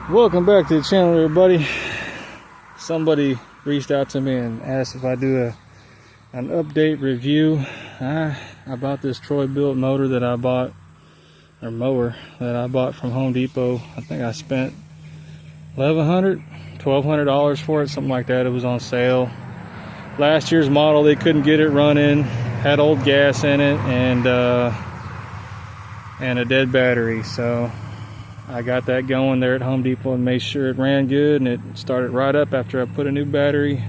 Welcome back to the channel, everybody. Somebody reached out to me and asked if I do an update review about this Troy-Bilt motor that I bought, or mower that I bought from Home Depot. I think I spent $1,100, $1,200 for it, something like that. It was on sale. Last year's model, they couldn't get it running, had old gas in it, and a dead battery. So I got that going there at Home Depot and made sure it ran good, and it started right up after I put a new battery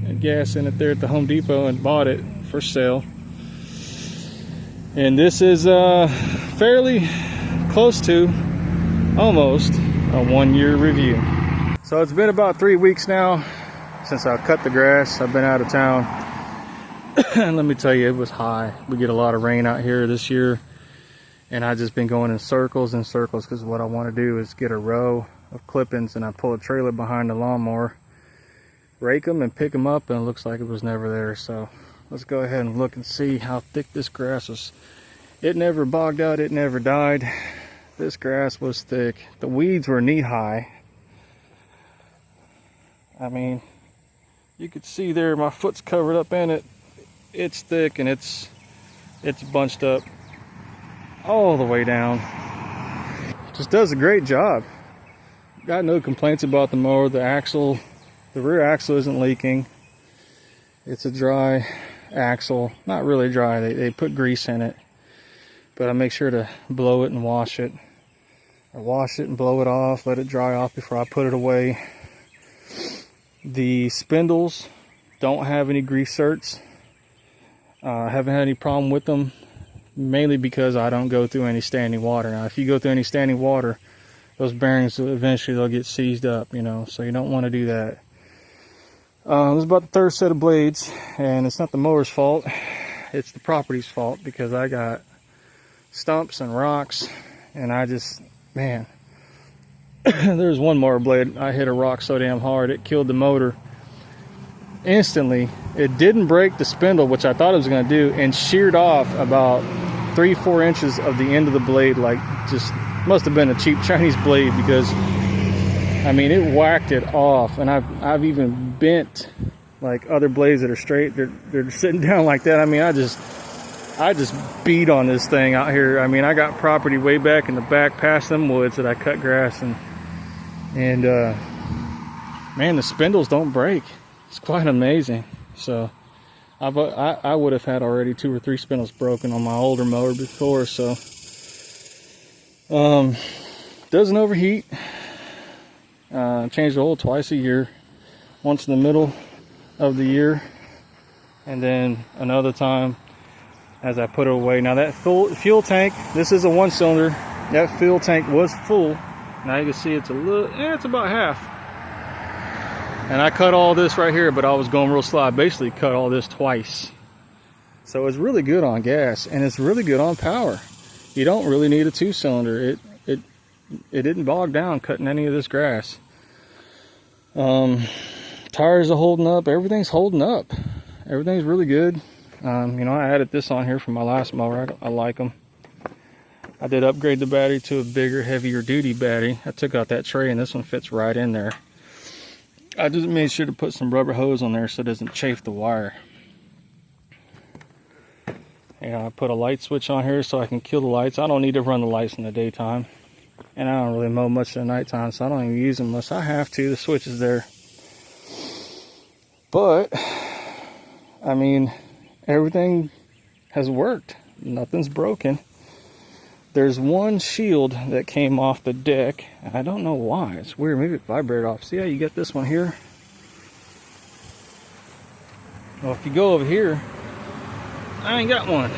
and gas in it there at the Home Depot and bought it for sale. And this is fairly close to almost a 1-year review. So it's been about 3 weeks now since I cut the grass. I've been out of town. And let me tell you, it was high. We get a lot of rain out here this year. And I've just been going in circles and circles because what I want to do is get a row of clippings, and I pull a trailer behind the lawnmower, rake them and pick them up, and it looks like it was never there. So let's go ahead and look and see how thick this grass was. It never bogged out, it never died. This grass was thick. The weeds were knee high. I mean, you could see there my foot's covered up in it. It's thick and it's bunched up all the way down. Just does a great job. Got no complaints about the mower. The rear axle isn't leaking. It's a dry axle. Not really dry, they put grease in it, but I make sure to blow it and wash it. I wash it and blow it off, let it dry off before I put it away. The spindles don't have any grease certs. I haven't had any problem with them, mainly because I don't go through any standing water. Now, if you go through any standing water, those bearings eventually they'll get seized up, you know, so you don't want to do that. This is about the third set of blades, and it's not the mower's fault, it's the property's fault, because I got stumps and rocks, and I just, man, there's one mower blade, I hit a rock so damn hard it killed the motor instantly. It didn't break the spindle, which I thought it was going to do, and sheared off about 3-4 inches of the end of the blade. Like, just must have been a cheap Chinese blade, because I mean it whacked it off. And I've even bent like other blades that are straight, they're sitting down like that. I mean, I just beat on this thing out here. I mean, I got property way back in the back past them woods that I cut grass, and man, the spindles don't break. It's quite amazing. So I would have had already 2 or 3 spindles broken on my older mower before. So doesn't overheat. Change the oil twice a year, once in the middle of the year, and then another time as I put it away. Now that fuel tank, this is a 1-cylinder. That fuel tank was full. Now you can see it's it's about half. And I cut all this right here, but I was going real slow. I basically cut all this twice. So it's really good on gas, and it's really good on power. You don't really need a 2-cylinder. It didn't bog down cutting any of this grass. Tires are holding up. Everything's holding up. Everything's really good. You know, I added this on here from my last mower. I like them. I did upgrade the battery to a bigger, heavier duty battery. I took out that tray, and this one fits right in there. I just made sure to put some rubber hose on there so it doesn't chafe the wire. And I put a light switch on here so I can kill the lights. I don't need to run the lights in the daytime, and I don't really mow much in the nighttime, so I don't even use them unless I have to. The switch is there. But I mean, everything has worked. Nothing's broken. There's one shield that came off the deck. I don't know why. It's weird. Maybe it vibrated off. See how you get this one here? Well, if you go over here, I ain't got one.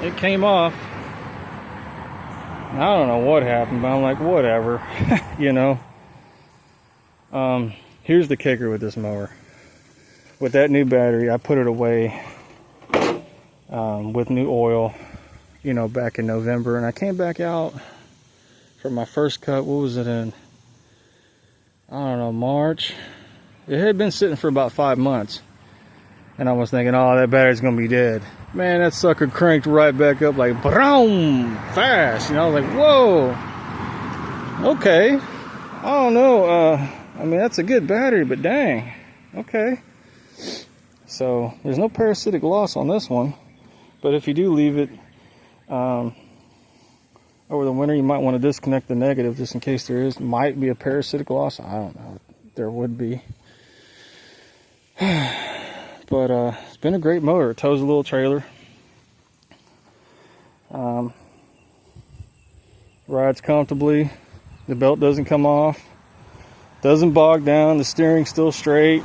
It came off. I don't know what happened, but I'm like, whatever. You know. Here's the kicker with this mower. With that new battery, I put it away with new oil, you know, back in November, and I came back out for my first cut. What was it in? I don't know, March. It had been sitting for about 5 months, and I was thinking, oh, that battery's gonna be dead. Man, that sucker cranked right back up like boom, fast. You know, I was like, whoa, okay. I don't know. I mean, that's a good battery, but dang. Okay. So there's no parasitic loss on this one. But if you do leave it over the winter, you might want to disconnect the negative just in case there might be a parasitic loss. I don't know. There would be. But it's been a great motor. It tows a little trailer. Rides comfortably. The belt doesn't come off. Doesn't bog down. The steering's still straight.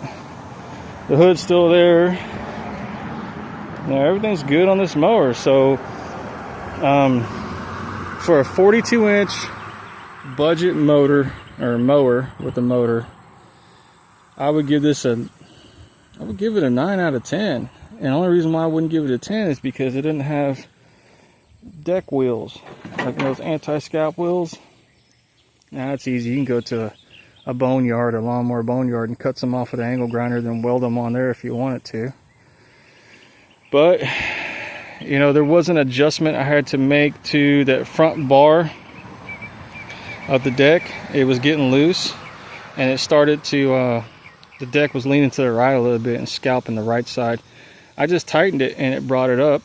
The hood's still there. Everything's good on this mower. So for a 42-inch budget motor or mower with a motor, I would give it a 9 out of 10. And the only reason why I wouldn't give it a 10 is because it didn't have deck wheels, like those anti-scalp wheels. Now it's easy. You can go to a boneyard or lawnmower boneyard and cut some off with an angle grinder, then weld them on there if you wanted to. But you know, there was an adjustment I had to make to that front bar of the deck. It was getting loose, and it started to the deck was leaning to the right a little bit and scalping the right side. I just tightened it and it brought it up,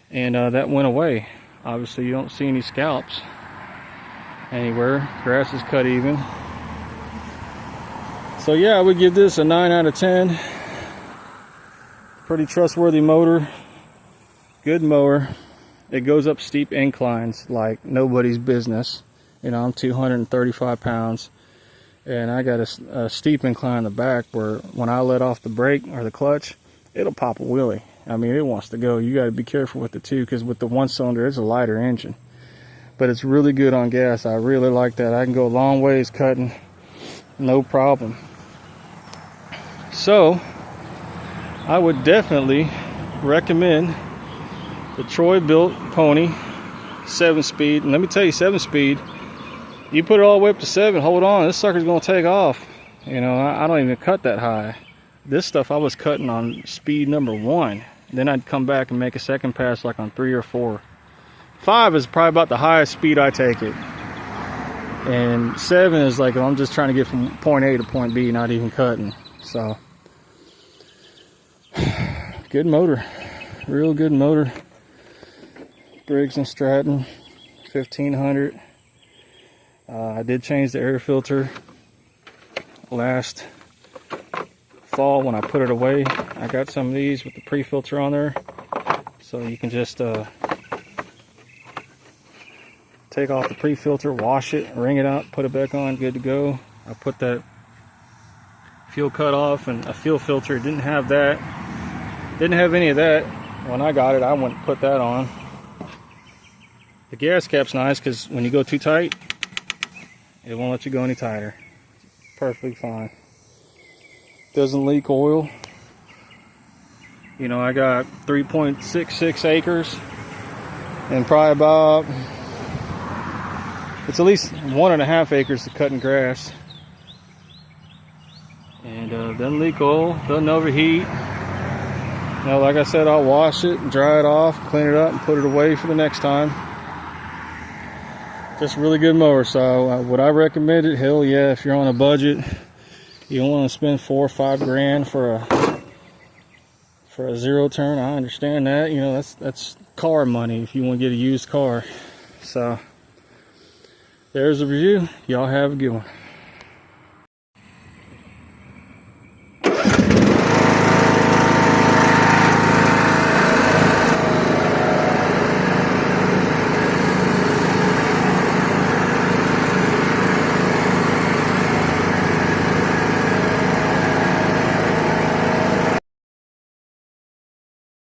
and that went away. Obviously you don't see any scalps anywhere. Grass is cut even. So yeah, I would give this a 9 out of 10. Pretty trustworthy motor. Good mower. It goes up steep inclines like nobody's business. You know, I'm 235 pounds. And I got a steep incline in the back where when I let off the brake or the clutch, it'll pop a wheelie. I mean, it wants to go. You got to be careful with the two, because with the one cylinder, it's a lighter engine. But it's really good on gas. I really like that. I can go a long ways cutting, no problem. So, I would definitely recommend the Troy-Bilt Pony 7-speed. And let me tell you, 7-speed, you put it all the way up to 7, hold on, this sucker's going to take off. You know, I don't even cut that high. This stuff I was cutting on speed number 1. Then I'd come back and make a second pass like on 3 or 4. 5 is probably about the highest speed I take it. And 7 is like I'm just trying to get from point A to point B, not even cutting. So, good motor. Real good motor. Briggs & Stratton 1500. I did change the air filter last fall when I put it away. I got some of these with the pre-filter on there, so you can just take off the pre-filter, wash it, wring it out, put it back on, good to go. I put that fuel cut off and a fuel filter. Didn't have that, didn't have any of that when I got it. I went and put that on. The gas cap's nice because when you go too tight, it won't let you go any tighter. Perfectly fine. Doesn't leak oil. You know, I got 3.66 acres and probably about, it's at least 1.5 acres to cutting grass. And doesn't leak oil, doesn't overheat. You know, like I said, I'll wash it, dry it off, clean it up, and put it away for the next time. Just a really good mower. So would I recommend it? Hell yeah. If you're on a budget, you don't want to spend $4 or $5 grand for a zero turn. I understand that. You know, that's car money if you want to get a used car. So there's a review. Y'all have a good one.